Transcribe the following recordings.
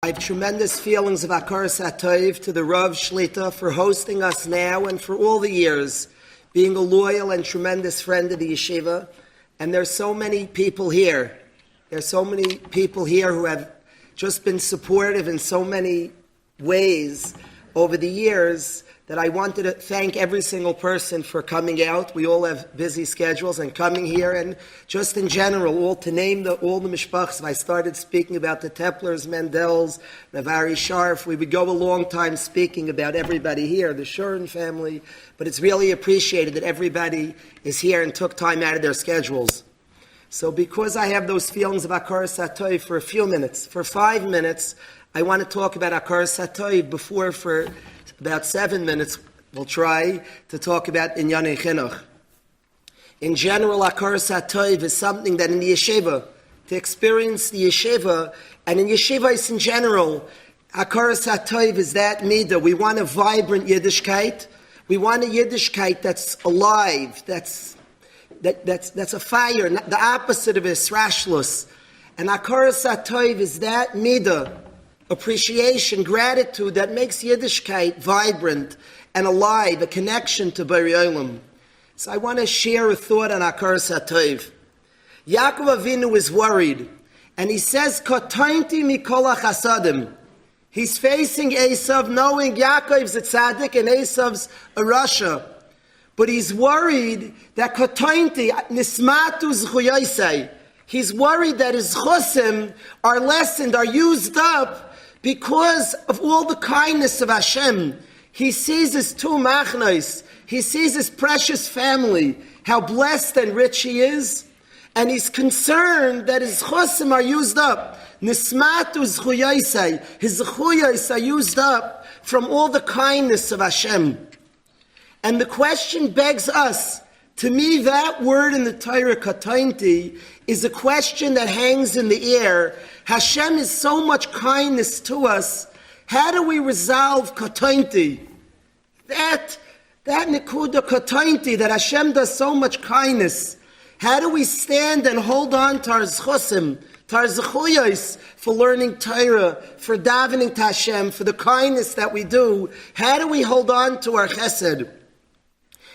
I have tremendous feelings of Akaras HaTov to the Rav Shlita for hosting us now and for all the years, being a loyal and tremendous friend of the yeshiva. And there's so many people here. There's so many people here who have just been supportive in so many ways over the years that I wanted to thank every single person for coming out. We all have busy schedules and coming here, and just in general, all the mishpachs. If I started speaking about the Teplers, Mendels, Navari Sharf, we would go a long time speaking about everybody here, the Shurin family, but it's really appreciated that everybody is here and took time out of their schedules. So because I have those feelings of Akaras HaTov for a few minutes, for 5 minutes, I want to talk about Akaras HaTov before for about 7 minutes, we'll try to talk about Inyanei Chinuch. In general, Akaras HaTov is something that in the yeshiva, to experience the yeshiva, and in yeshivas in general, Akaras HaTov is that midah. We want a vibrant Yiddishkeit. We want a Yiddishkeit that's alive, that's a fire, the opposite of Israshlus. And Akaras HaTov is that midah, appreciation, gratitude that makes Yiddishkeit vibrant and alive, a connection to Bari Olam. So I want to share a thought on Akaras HaTov. Yaakov Avinu is worried, and he says, "Kotainti mikol hachasadim." He's facing Esav, knowing Yaakov's a tzaddik and Esav's a rasha. But he's worried that Kotainti nismatu zchuyosei. He's worried that his chosim are lessened, are used up, because of all the kindness of Hashem. He sees his two machnos, he sees his precious family, how blessed and rich he is, and he's concerned that his chosim are used up. Nismatu zchuyosei, his zchuyos are used up from all the kindness of Hashem. And the question begs us, to me that word in the Torah, katainti, is a question that hangs in the air. Hashem is so much kindness to us. How do we resolve katainti? That nekuda katainti, that Hashem does so much kindness. How do we stand and hold on to our zchusim, to our zechuyos, for learning Torah, for davening to Hashem, for the kindness that we do? How do we hold on to our chesed?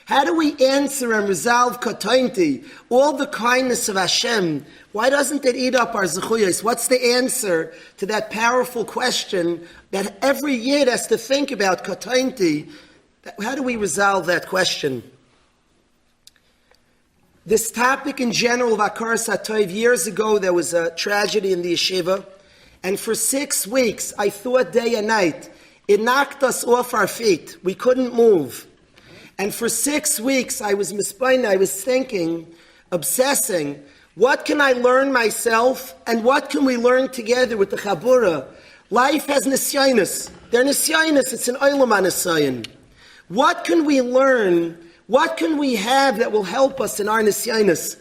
How do we answer and resolve katainti, all the kindness of Hashem? Why doesn't it eat up our zechuyos? What's the answer to that powerful question that every Yid has to think about, katainti? How do we resolve that question? This topic in general of Akaras HaTov, years ago there was a tragedy in the yeshiva, and for 6 weeks I thought day and night, it knocked us off our feet. We couldn't move. And for 6 weeks, I was thinking, obsessing, what can I learn myself, and what can we learn together with the Chabura? Life has nisyonis. They're nisyonis. It's an olam nisyon. What can we learn? What can we have that will help us in our nisyonis?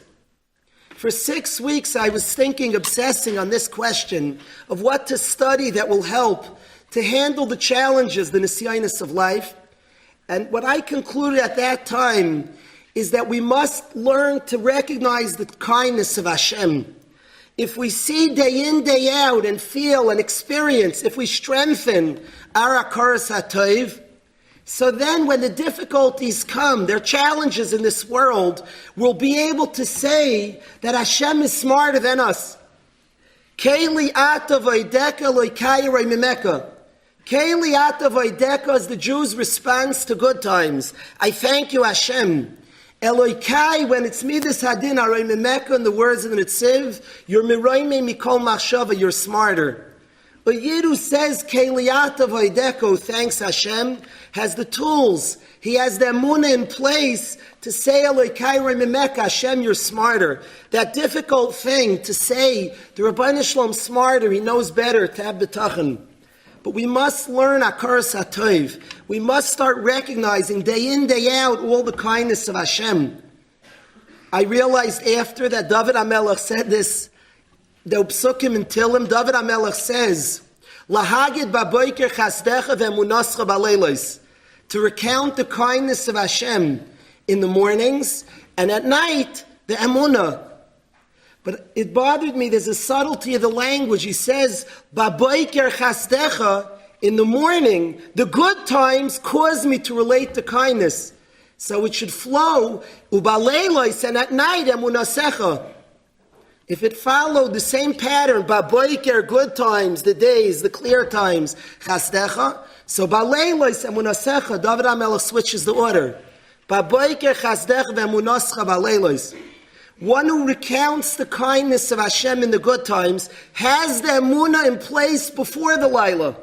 For 6 weeks, I was thinking, obsessing on this question of what to study that will help to handle the challenges, the nisyonis of life. And what I concluded at that time is that we must learn to recognize the kindness of Hashem. If we see day in, day out, and feel and experience, if we strengthen our Akaras HaTov, so then when the difficulties come, there are challenges in this world, we'll be able to say that Hashem is smarter than us. Keli ata v'ideka lo'ikayirei mimeka. Keli ata v'ideka is the Jews' response to good times. I thank you, Hashem. Elokai, when it's midas hadin, arei mimeka, in the words of the Netziv, you're miroime mikol machshava, you're smarter. A Yid who says Keli ata v'ideka, thanks Hashem, has the tools. He has the emunah in place to say Elokai arei mimeka, Hashem, you're smarter. That difficult thing to say, the Rabbi Shalom's smarter, he knows better, to have bitachon. But we must learn Akaras HaTov. We must start recognizing day in, day out, all the kindness of Hashem. I realized after that David HaMelech said this, the Psukim in Tilim, David HaMelech says, Lahagid ba'boiker chasdecha ve'emunascha ba'leilos, to recount the kindness of Hashem in the mornings, and at night, the emunah. But it bothered me, there's a subtlety of the language. He says, Baboiker chasdecha, in the morning, the good times cause me to relate to kindness. So it should flow, ubaleilos, and at night, emunasecha. If it followed the same pattern, Baboiker, good times, the days, the clear times, chasdecha, so baleilos, emunasecha, David HaMelech switches the order. Baboiker chasdecha ve'emunascha baleilos. One who recounts the kindness of Hashem in the good times has the emunah in place before the Laila.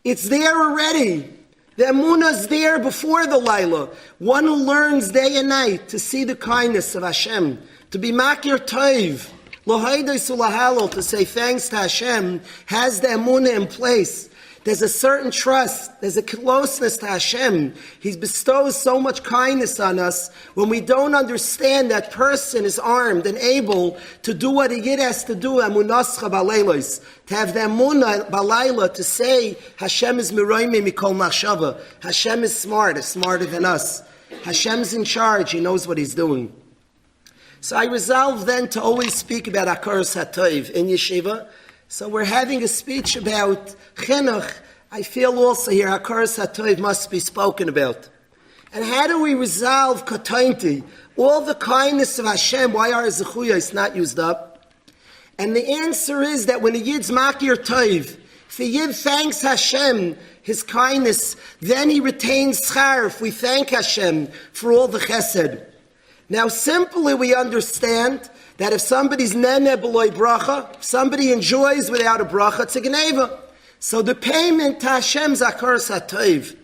It's there already. The emunah is there before the Laila. One who learns day and night to see the kindness of Hashem, to be makir toiv, l'haydus u'lahalol, to say thanks to Hashem, has the emunah in place. There's a certain trust, there's a closeness to Hashem. He bestows so much kindness on us. When we don't understand that person is armed and able to do what a yid has to do, emunascha baleilos, to have the emunah balayla, to say Hashem is miroimi mikol machshava. Hashem is smart, is smarter than us. Hashem's in charge, He knows what He's doing. So I resolved then to always speak about Hakaras HaTov in yeshiva. So we're having a speech about Chinuch. I feel also here Hakaras HaTov must be spoken about. And how do we resolve Katainti? All the kindness of Hashem, why are Zechuyos not used up? And the answer is that when a Yid's Makir Tov, if a Yid thanks Hashem, His kindness, then he retains Schar if we thank Hashem for all the Chesed. Now simply we understand that if somebody's nene beloy bracha, if somebody enjoys without a bracha, it's a geneva. So the payment to Hashem's Hakaras HaTov.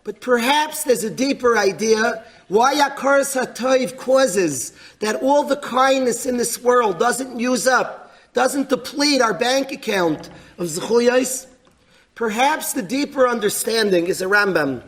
But perhaps there's a deeper idea why Hakaras HaTov causes that all the kindness in this world doesn't use up, doesn't deplete our bank account of zechuyos. Perhaps the deeper understanding is a Rambam.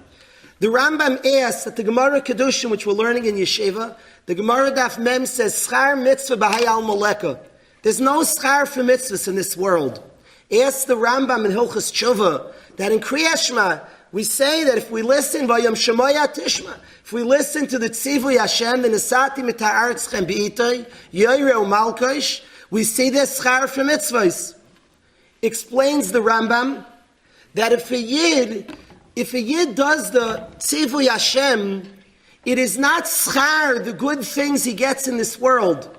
The Rambam asks that the Gemara Kedushin, which we're learning in Yeshiva, the Gemara Daf Mem says, Schar mitzvah b'hayal moleka. There's no schar for mitzvahs in this world. Asks the Rambam in Hilchas Tshuva that in Kriyas Shema, we say that if we listen, Vayam Shemoya Tishma, if we listen to the Tzivui Hashem, the Nesati mita'aretzchem b'itay, Yoyreu Malkosh, we see this schar for mitzvahs. Explains the Rambam that if a Yid does the Tzivui Hashem, it is not schar, the good things he gets in this world.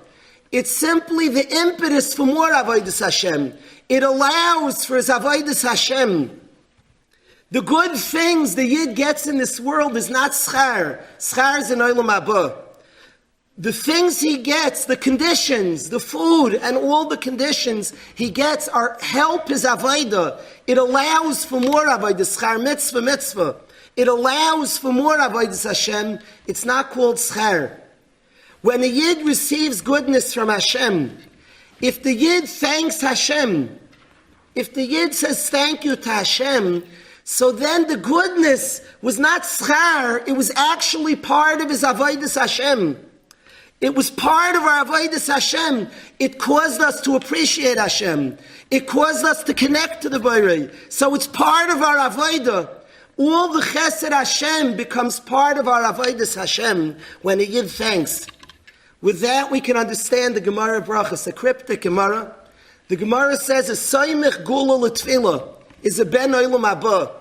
It's simply the impetus for more avodas Hashem. It allows for his avodas Hashem. The good things the Yid gets in this world is not schar. Schar is an olam haba. The things he gets, the conditions, the food, and all the conditions he gets are help his avodah. It allows for more avodah, schar mitzvah, mitzvah. It allows for more avodas Hashem. It's not called schar. When a Yid receives goodness from Hashem, if the Yid thanks Hashem, if the Yid says thank you to Hashem, so then the goodness was not schar, it was actually part of his avodas Hashem. It was part of our avodas Hashem. It caused us to appreciate Hashem. It caused us to connect to the Borei. So it's part of our avodah. All the chesed Hashem becomes part of our avodas Hashem when a Yid thanks. With that, we can understand the Gemara Brachas, a cryptic Gemara. The Gemara says, a soymich gula l'tfilah is a ben olam haba.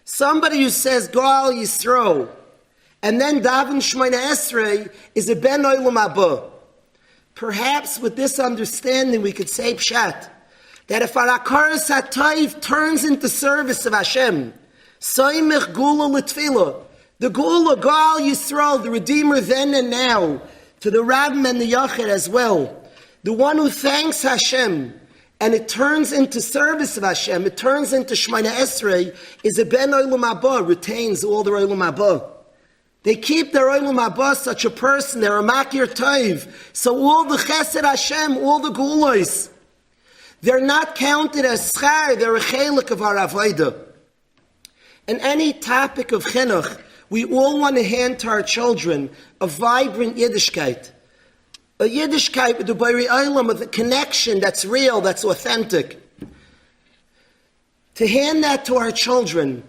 Somebody who says, Gal Yisro, and then Davin Shemona Esrei is a ben olam haba. Perhaps with this understanding we could say pshat, that if our Hakaras HaTov turns into service of Hashem, soymich gula l'tfilah, the gula Gal Yisro, the Redeemer then and now, to the Rabbi and the Yachid as well, the one who thanks Hashem, and it turns into service of Hashem, it turns into Shemona Esrei, is a ben olam haba, retains all their olam haba. They keep their olam haba, such a person, they're a makir tov. So all the chesed Hashem, all the gulos, they're not counted as schar, they're a chelik of our avodah. In any topic of chinuch, we all want to hand to our children a vibrant Yiddishkeit. A Yiddishkeit with the Borei Olam, with a connection that's real, that's authentic. To hand that to our children,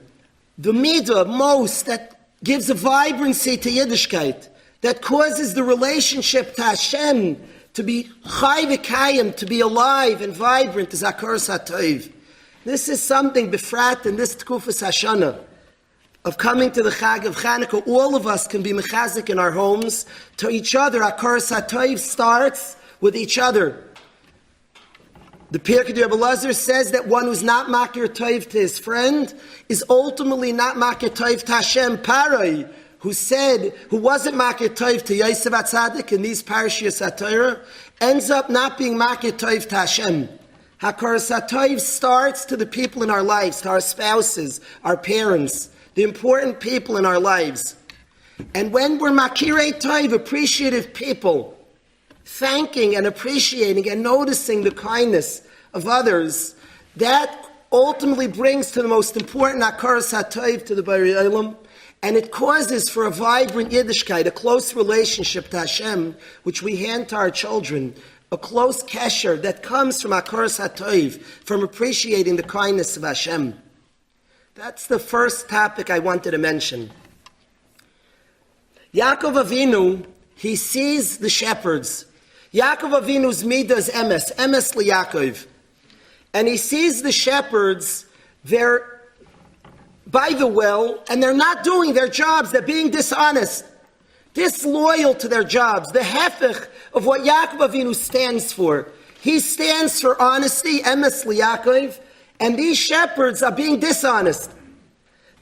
the midah most that gives a vibrancy to Yiddishkeit, that causes the relationship to Hashem to be chai v'kayim, to be alive and vibrant, is Hakaras HaTov. This is something befrat in this Tkufas Hashana of coming to the Chag of Chanukah. All of us can be mechazik in our homes to each other. Hakaras HaTov starts with each other. The Pirkei Rabbi Elazar says that one who's not makir tov to his friend is ultimately not makir tov to Hashem. Parai, who wasn't makir tov to Yosef HaTzadik in these parashiyos HaTorah, ends up not being makir tov to Hashem. Hakaras HaTov starts to the people in our lives, to our spouses, our parents, the important people in our lives. And when we're makirei tov, appreciative people, thanking and appreciating and noticing the kindness of others, that ultimately brings to the most important Hakaras HaTov to the Bari Olam, and it causes for a vibrant Yiddishkeit, a close relationship to Hashem, which we hand to our children, a close kesher that comes from Hakaras HaTov, from appreciating the kindness of Hashem. That's the first topic I wanted to mention. Yaakov Avinu, he sees the shepherds. Yaakov Avinu's midah is emes liYaakov. And he sees the shepherds, they're by the well, and they're not doing their jobs, they're being dishonest, disloyal to their jobs, the hefech of what Yaakov Avinu stands for. He stands for honesty, emes liYaakov, and these shepherds are being dishonest.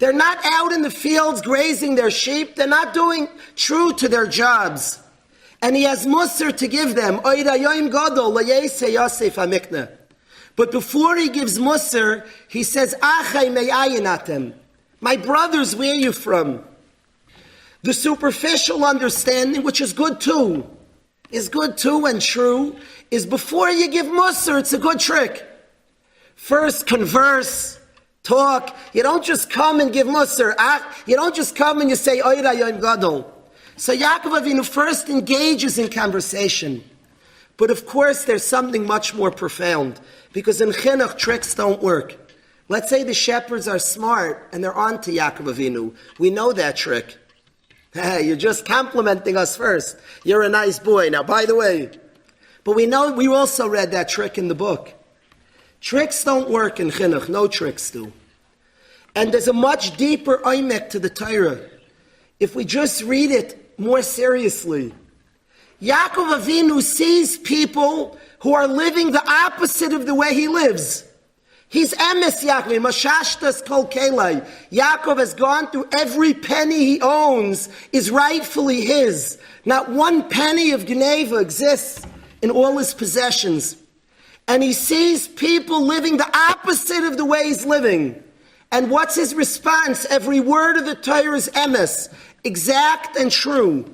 They're not out in the fields grazing their sheep, they're not doing true to their jobs. And he has musar to give them. But before he gives musar, he says, Achai me'ayinatem. My brothers, where are you from? The superficial understanding, which is good too and true, is before you give musar, it's a good trick. First converse, talk. You don't just come and give musar. You don't just come and you say, Oira Yom Gadol. So Yaakov Avinu first engages in conversation. But of course there's something much more profound. Because in Chinuch, tricks don't work. Let's say the shepherds are smart and they're on to Yaakov Avinu. We know that trick. Hey, you're just complimenting us first. You're a nice boy. Now, by the way, but we also read that trick in the book. Tricks don't work in Chinuch. No tricks do. And there's a much deeper oimek to the Torah. If we just read it more seriously. Yaakov Avinu sees people who are living the opposite of the way he lives. He's emes Yaakov, mashashtas kol kelai. Yaakov has gone through every penny he owns is rightfully his. Not one penny of Geneva exists in all his possessions. And he sees people living the opposite of the way he's living. And what's his response? Every word of the Torah is emes, exact and true.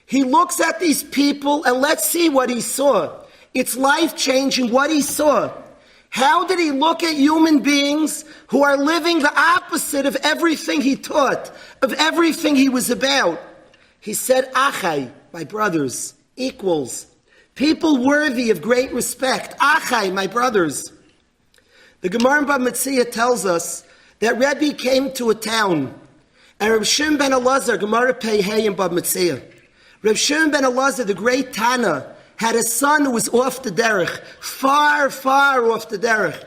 He looks at these people and let's see what he saw. It's life-changing what he saw. How did he look at human beings who are living the opposite of everything he taught, of everything he was about? He said, Achai, my brothers, equals, people worthy of great respect. Achai, my brothers. The Gemara in Bab Metzia tells us that Rabbi came to a town, and Reb Shimon ben Elazar, Gemara Pei Hey in Bab Metzia, Reb Shimon ben Elazar, the great Tana, had a son who was off the derech, far, far off the derech.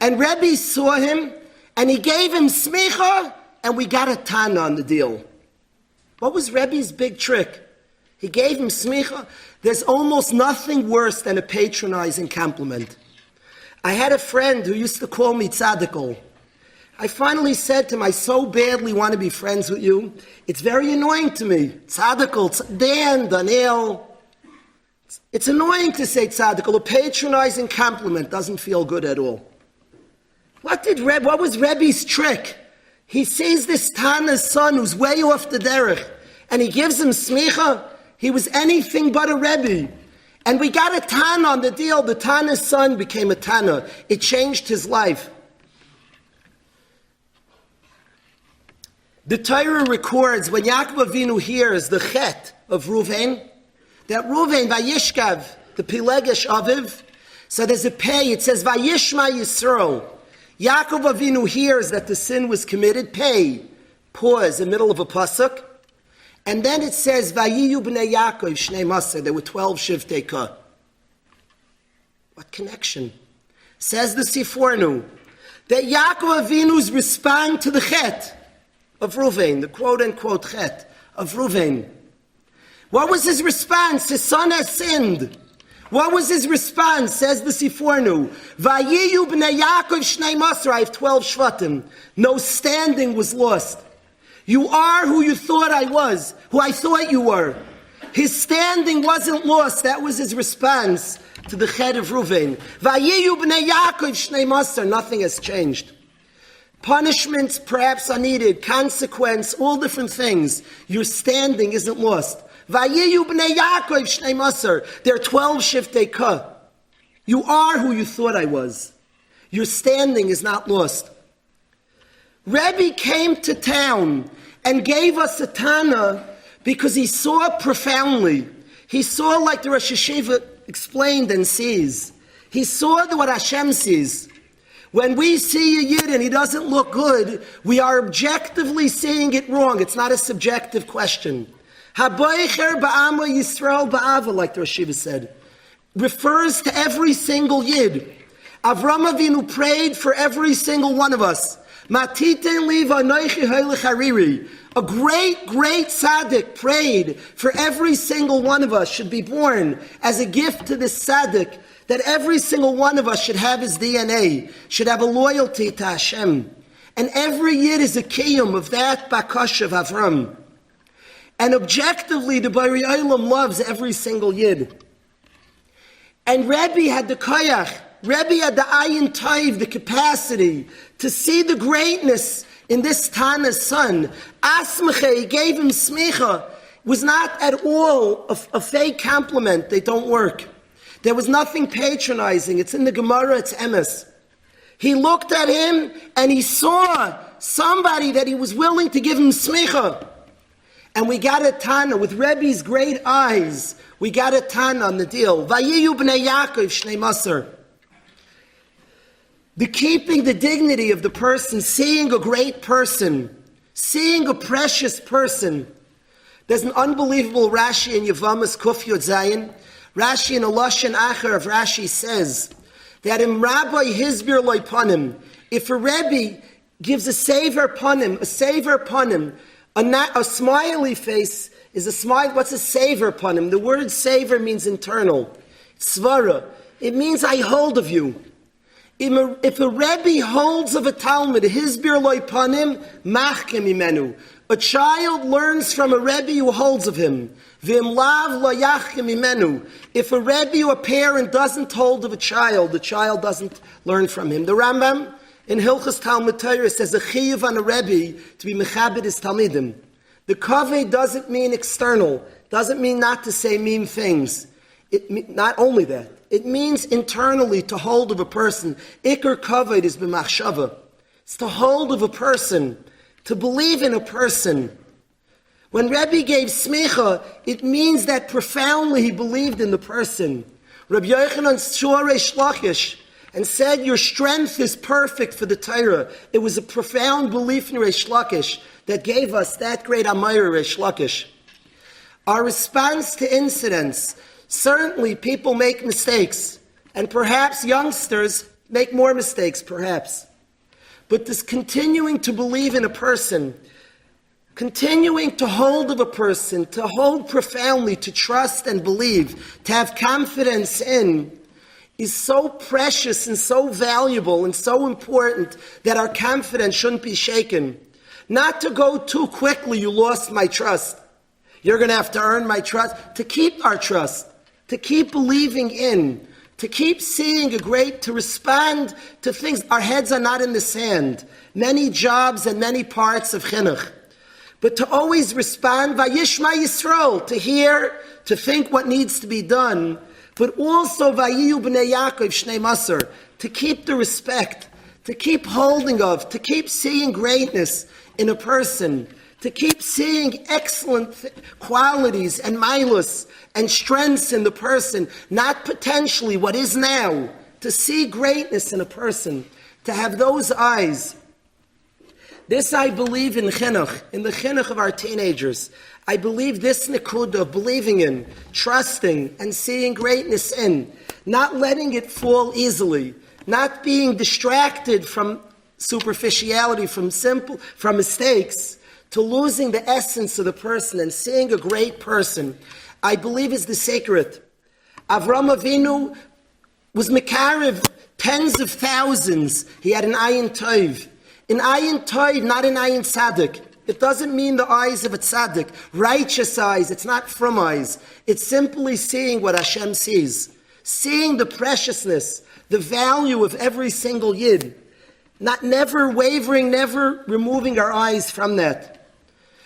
And Rebbe saw him, and he gave him smicha, and we got a Tana on the deal. What was Rebbe's big trick? He gave him smicha. There's almost nothing worse than a patronizing compliment. I had a friend who used to call me tzadikol. I finally said to him, I so badly want to be friends with you. It's very annoying to me. Tzadikol, Dan, Daniel. It's annoying to say tzadikol. A patronizing compliment doesn't feel good at all. What was Rebbe's trick? He sees this Tana's son who's way off the derech, and he gives him smicha. He was anything but a Rebbe. And we got a Tana on the deal. The Tana's son became a Tana. It changed his life. The Torah records when Yaakov Avinu hears the chet of Ruvain, that Ruvain, Vayishkav, the Pilegesh Aviv, so there's a pay, it says, Vayishma Yisrael. Yaakov Avinu hears that the sin was committed, pay, pause, in the middle of a pasuk, And then it says, Vayiyu b'nei Yaakov shnei masar. There were 12 Shivtei Ka. What connection? Says the Sifornu, that Yaakov Avinu's respond to the chet of Ruvain, the quote-unquote chet of Ruvain. What was his response? His son has sinned. What was his response? Says the Sifornu, Vayiyu b'nei Yaakov shnei masar. I have 12 Shvatim. No standing was lost. You are who you thought I was, who I thought you were. His standing wasn't lost. That was his response to the chet of Ruvain. Vayiyu b'nei Yaakov shnei masar. Nothing has changed. Punishments perhaps are needed, consequence, all different things. Your standing isn't lost. Vayiyu b'nei Yaakov shnei masar. There are 12 Shiftei Ka. You are who you thought I was. Your standing is not lost. Rabbi came to town and gave us a Tana because he saw profoundly. He saw like the Rosh Hashiva explained and sees. He saw what Hashem sees. When we see a Yid and he doesn't look good, we are objectively seeing it wrong. It's not a subjective question. Haboicher ba'ama Yisrael ba'ava, like the Rosh Hashiva said, refers to every single Yid. Avram Avinu prayed for every single one of us. Matiten li v'anoichi hoylech hariri. A great, great tzaddik prayed for every single one of us should be born as a gift to this tzaddik, that every single one of us should have his DNA, should have a loyalty to Hashem. And every Yid is a kiyum of that bakash of Avram. And objectively, the Bari Olam loves every single Yid. And Rabbi had the koyach, Rabbi had the ayin taiv, the capacity to see the greatness in this Tana's son. Asmache, he gave him smicha, was not at all a fake compliment. They don't work. There was nothing patronizing. It's in the Gemara, it's emes. He looked at him and he saw somebody that he was willing to give him smicha. And we got a Tana with Rebbe's great eyes. We got a Tana on the deal. Vayiyu b'nei Yaakov shnei masar. The keeping the dignity of the person, seeing a great person, seeing a precious person. There's an unbelievable Rashi in Yevamos Kuf Yod Zayin. Rashi in a Lashon Acher of Rashi says that in Rabbi Hizbir Loipanim, if a Rebbe gives a saver panim, a smiley face is a smile. What's a saver panim? The word saver means internal. Svara. It means I hold of you. If a Rebbe holds of a Talmud, Hizbir Loipanim, machkem imenu. A child learns from a Rebbe who holds of him. V'im lav lo yachkem imenu. If a Rebbe or a parent doesn't hold of a child, the child doesn't learn from him. The Rambam in Hilchas Talmud Torah says a chiyuv on a Rebbe to be mechabed his talmidim. The kaveh doesn't mean external, doesn't mean not to say mean things. Not only that, it means internally to hold of a person. Ikar kaved is b'machshava. It's to hold of a person, to believe in a person. When Rebbe gave smicha, it means that profoundly he believed in the person. Rabbi Yochanan saw Reish Lakish and said, your strength is perfect for the Torah. It was a profound belief in Reish Lakish that gave us that great Amayra Reish Lakish. Our response to incidents, certainly people make mistakes, and perhaps youngsters make more mistakes, perhaps. But this continuing to believe in a person, continuing to hold of a person, to hold profoundly, to trust and believe, to have confidence in, is so precious and so valuable and so important that our confidence shouldn't be shaken. Not to go too quickly, you lost my trust. You're going to have to earn my trust. To keep our trust, to keep believing in, to keep seeing a great, to respond to things. Our heads are not in the sand. Many jobs and many parts of Chinuch. But to always respond, Vayishma Yisrael, to hear, to think what needs to be done, but also Vayiyu b'nei Yaakov shnei masar, to keep the respect, to keep holding of, to keep seeing greatness in a person, to keep seeing excellent qualities and milus and strengths in the person, not potentially what is now, to see greatness in a person, to have those eyes. This I believe in Chinuch, in the Chinuch of our teenagers. I believe this nekuda of believing in, trusting, and seeing greatness in, not letting it fall easily, not being distracted from superficiality, from mistakes, to losing the essence of the person and seeing a great person, I believe is the secret. Avram Avinu was mekarev tens of thousands. He had an ayin tov. An ayin tov, not an ayin tzaddik. It doesn't mean the eyes of a tzaddik, righteous eyes. It's not from eyes. It's simply seeing what Hashem sees. Seeing the preciousness, the value of every single yid. Never wavering, never removing our eyes from that.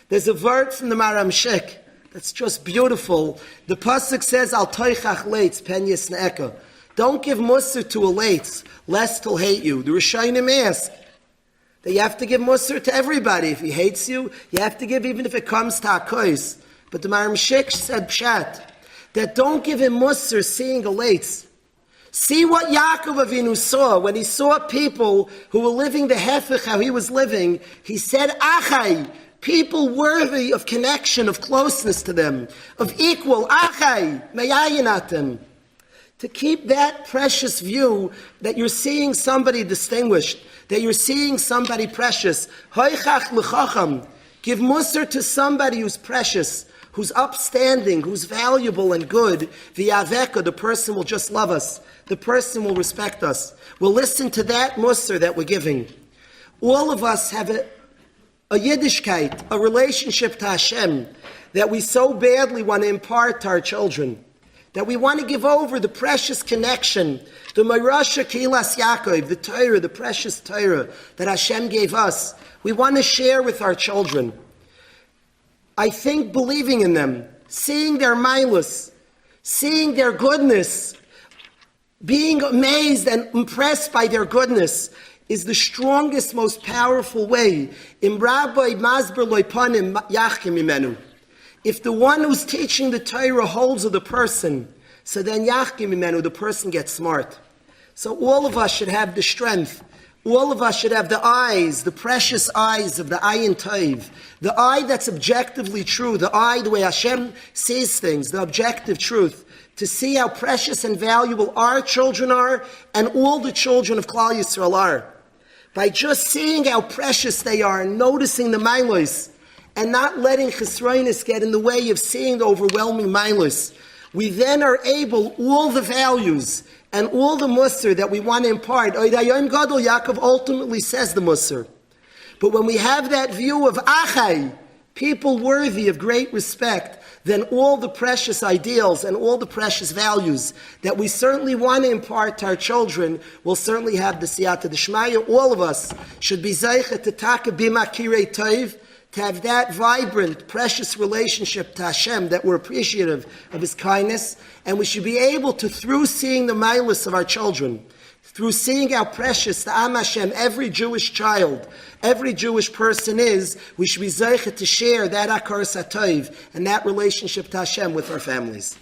There's a word from the Maram Shek that's just beautiful. The pasuk says, "Al toichach leitz pen yisne'eka." Don't give musar to a leitz, lest he'll hate you. The Rishonim ask that you have to give musar to everybody. If he hates you, you have to give, even if it comes to hakois. But the Maram Shek said pshat that don't give him musar seeing a leitz. See what Yaakov Avinu saw when he saw people who were living the hefech how he was living. He said, "Achai." People worthy of connection, of closeness to them, of equal, achai, meyayinatim. To keep that precious view that you're seeing somebody distinguished, that you're seeing somebody precious. Hoichach l'chacham. Give musar to somebody who's precious, who's upstanding, who's valuable and good. V'yaveka, the person will just love us. The person will respect us. We'll listen to that musar that we're giving. All of us have a Yiddishkeit, a relationship to Hashem that we so badly want to impart to our children, that we want to give over the precious connection, the Moirasha Kilas Yaakov, the Torah, the precious Torah that Hashem gave us. We want to share with our children. I think believing in them, seeing their mindless, seeing their goodness, being amazed and impressed by their goodness, is the strongest, most powerful way. Im Rabbi Masber Loipanim Yachim Imenu. If the one who's teaching the Torah holds of the person, so then Yachim Imenu, the person gets smart. So all of us should have the strength. All of us should have the eyes, the precious eyes of the ayin tov, the eye that's objectively true, the eye the way Hashem sees things, the objective truth, to see how precious and valuable our children are and all the children of Klal Yisrael are. By just seeing how precious they are and noticing the mindless and not letting chesroinus get in the way of seeing the overwhelming mindless, we then are able, all the values and all the musar that we want to impart. Oidayom Gadol, Yaakov ultimately says the musar. But when we have that view of achai, people worthy of great respect, then all the precious ideals and all the precious values that we certainly want to impart to our children will certainly have the siyata d'shmaya. All of us should be zeicha to taka bima kirei tov, to have that vibrant, precious relationship to Hashem, that we're appreciative of His kindness, and we should be able to, through seeing the mindless of our children, through seeing how precious the Am Hashem, every Jewish child, every Jewish person is, we should be zeicha to share that akar satov and that relationship to Hashem with our families.